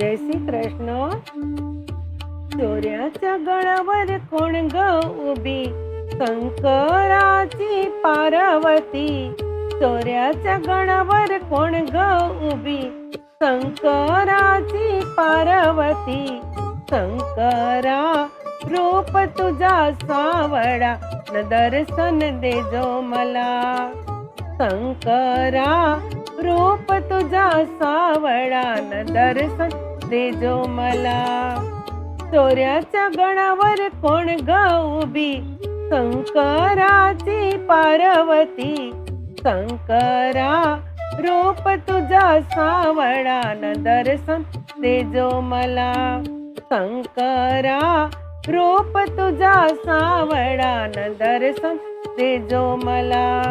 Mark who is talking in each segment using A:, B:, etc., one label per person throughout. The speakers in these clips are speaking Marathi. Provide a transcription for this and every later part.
A: जय श्री कृष्ण. चोऱ्याच्या गळावर कोण ग उभी, शंकराची पार्वती. चोऱ्याच्या गळावर कोण ग उभी, शंकराची पार्वती. शंकरा रूप तुझा सावळा, न दर्शन दे जो मला. शंकरा रूप तुझा सावळा, न दर्शन दे जो मला. चोऱ्याच्या गळावर कोण ग उभी, शंकराची पार्वती. शंकरा रूप तुझा सावळा, न दर्शन दे जो मला. शंकरा रूप तुझा सावळा, न दर्शन दे जो मला.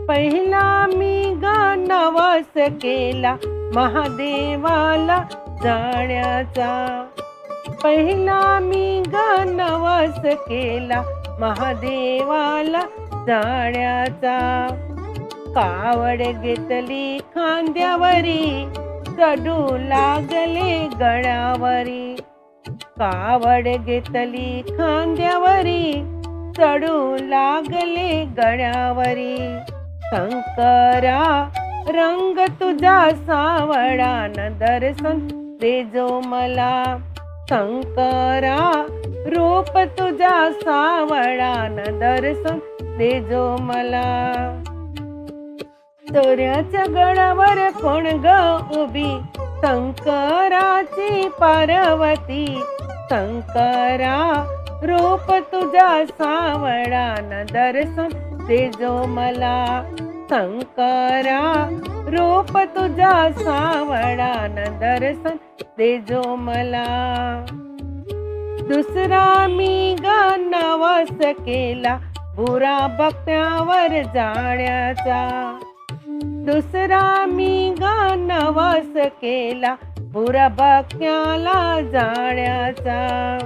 A: पहिला मी ग नवस केला, महादेवाला जाण्याचा. पहिला मी ग नवस केला, महादेवाला जाण्याचा. कावड घेतली खांद्यावरी, चढू लागले गळावरी. कावड घेतली खांद्यावरी, चढू लागले गळावरी. शंकरा रंग तुझा सावळा, न दर्शन दे जो मला. शंकरा रूप तुझा सावळा, न दर्शन दे जो मला. चोऱ्याच्या गळावर कोण ग उभी, शंकराची पार्वती. शंकरा रूप तुझा सावळा, न दर्शन दे जो मला. शंकरा रूप तुझा सावळा, न दर्शन दे जो मला. दुसरा मी ग नवस केला, बुरा बकऱ्यावर जाण्याचा. दुसरा मी ग नवस केला, बुरा बकऱ्याला जाण्याचा.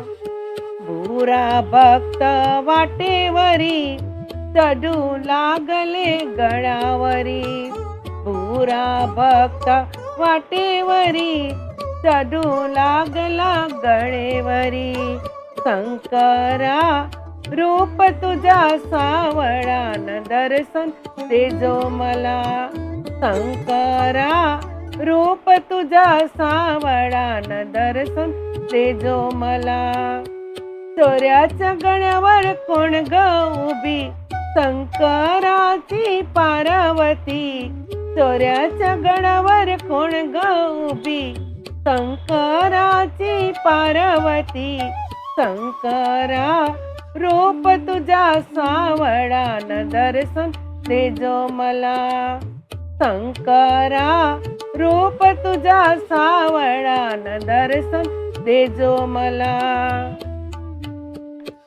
A: बुरा भक्त वाटेवरी, चढू लागले गळावरी. बुरा भक्त वाटेवरी, चढू लागला गळेवरी. शंकरा रूप तुझा सावळा, न दर्शन दे जो मला. शंकरा रूप तुझा सावळा, न दर्शन दे जो मला. चोऱ्याच्या गळ्यावर कोण ग उभी, शंकराची पार्वती. चोऱ्याच्या गळावर कोण ग उभी, शंकराची पार्वती. शंकरा रूप तुझा सावळा, न दर्शन दे जो मला. शंकरा रूप तुझा सावळा, न दर्शन दे जो मला.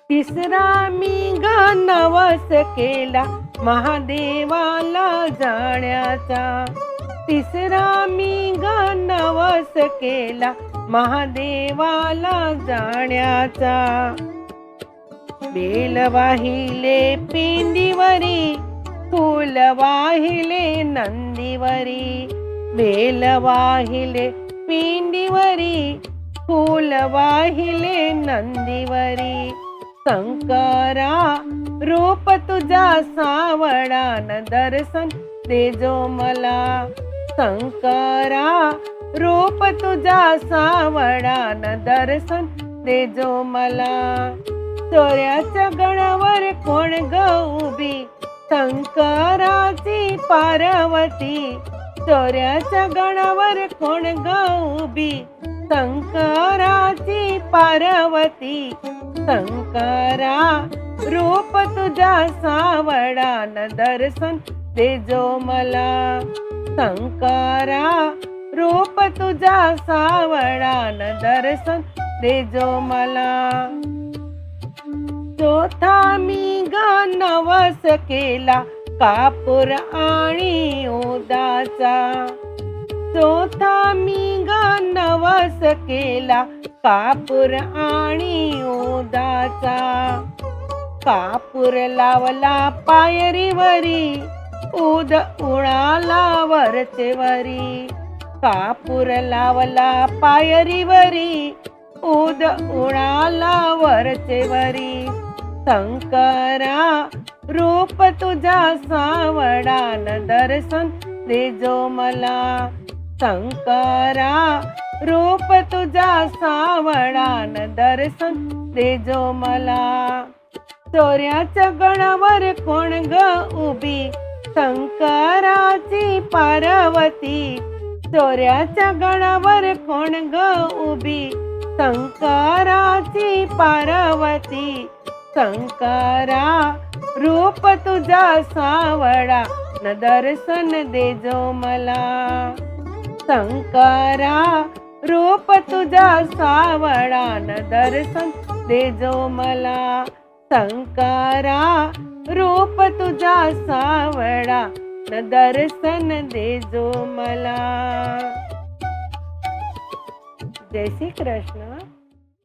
A: तिसरा मी ग नवस केला, महादेवाला जाण्याचा. तिसरा मी ग नवस केला, महादेवाला जाण्याचा. बेल वाहिले पिंडीवरी, फूल वाहिले नंदीवरी. बेल वाहिले पिंडीवरी, फूल वाहिले नंदीवरी. शंकरा रूप तुझा सावळा, न दर्शन दे जो मला. शंकरा रूप तुझा सावळा, न दर्शन दे जो मला. चोऱ्याच्या गळावर कोण ग उभी, शंकराची पार्वती. चोऱ्याच्या गळावर कोण ग उभी, शंकराची पार्वती. शंकरा रूप तुझा सावळा, न दर्शन दे जो मला. शंकरा रूप तुझा सावळा, न दर्शन दे जो मला. चौथा मी ग नवस केला, कापूर आणि उदाचा. चौथा मी ग नवस केला, कापूर आणि उदाचा. कापूर लावला पायरीवरी, उद उडाला वरचेवरी. कापूर लावला पायरीवरी, उद उडाला वरचेवरी. शंकरा रूप तुझ्या सावळा, न दर्शन देजो मला. शंकरा रूप तुझ्या सावळा, न दर्शन देजो मला. चोऱ्याच्या गणावर कोण ग उभी, शंकराची पार्वती. चोऱ्याच्या गणावर कोण ग उभी, शंकराची पार्वती. शंकरा रूप तुझा सावळा, न दर्शन देजो मला. शंकरा रूप तुझा सावळा, न दर्शन देजो मला. शंकरा रूप तुझा सावळा, न दर्शन देजो मला. जय श्री कृष्ण.